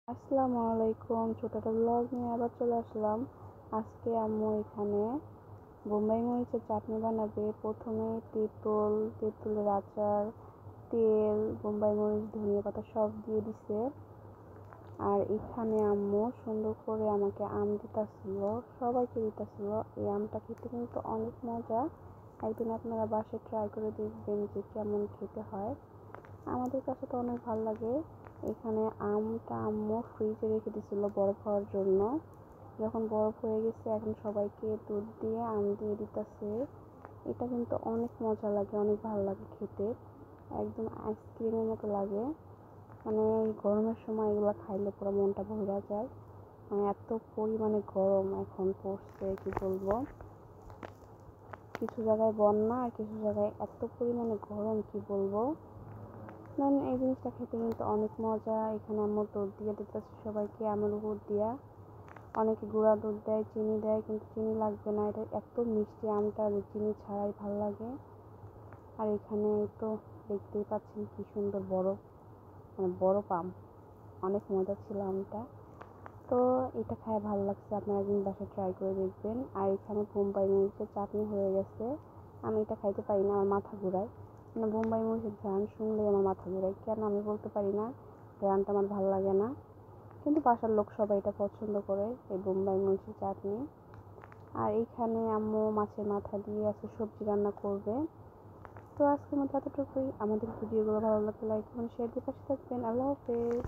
আসসালামু আলাইকুম, ছোটটা ব্লগ নিয়ে আবার চলে আসলাম। আজকে আম্মু এখানে বোম্বাই মরিচের চাটনি বানাবে। প্রথমে তেঁতুলের আচার, তেল, বোম্বাই মরিচ, ধনিয়া পাতা সব দিয়ে দিছে। আর এখানে আম্মু সুন্দর করে আমাকে আম দিতেছিল, সবাইকে দিতেছিল। এই আমটা খেতে কিন্তু অনেক মজা। একদিন আপনারা বাসায় ট্রাই করে দেখবেন যে কেমন খেতে হয়। আমাদের কাছে তো অনেক ভালো লাগে। এখানে আমটা আম্মু ফ্রিজে রেখে দিয়েছিল বরফ হওয়ার জন্য। যখন বরফ হয়ে গেছে এখন সবাইকে দুধ দিয়ে আম দিয়ে দিতেছে। এটা কিন্তু অনেক মজা লাগে, অনেক ভালো লাগে খেতে, একদম আইসক্রিমের মতো লাগে। মানে এই গরমের সময় এগুলো খাইলে পুরো মনটা ভরে যায়। মানে এত পরিমাণে গরম এখন পড়ছে, কি বলবো। কিছু জায়গায় বন্যা আর কিছু জায়গায় এত পরিমাণে গরম, কি বলবো। মানে এই জিনিসটা খেতে কিন্তু অনেক মজা। এখানে আম্মু দুধ দিয়ে দিতেছে সবাইকে, আমের উপর দিয়া। অনেকে গুঁড়া দুধ দেয়, চিনি দেয়, কিন্তু চিনি লাগবে না। এটা এত মিষ্টি আমটা যে চিনি ছাড়াই ভালো লাগে। আর এখানে তো দেখতেই পাচ্ছেন কি সুন্দর বরফ, মানে বরফ আম। অনেক মজা ছিল আমটা। তো এটা খায় ভালো লাগছে, আপনারা একদিন বাসায় ট্রাই করে দেখবেন। আর এখানে বোম্বাই মরিচের চাটনি হয়ে গেছে। আমি এটা খাইতে পারি না, আমার মাথা ঘুরায়। মানে বোম্বাই মরিচের ঘ্রাণ শুনলেই আমার মাথা ঘুরায়, কেন আমি বলতে পারি না। ঘ্রাণটা আমার ভালো লাগে না, কিন্তু বাসার লোক সবাই এটা পছন্দ করে, এই বোম্বাই মরিচের চাটনি। আর এইখানে আম্মু মাছের মাথা দিয়ে আছে সবজি রান্না করবে। তো আজকের মতো এতটুকুই। আমাদের ভিডিওগুলো ভালো লাগলে লাইক করুন, শেয়ার দিয়ে পাশে থাকবেন। আল্লাহ হাফেজ।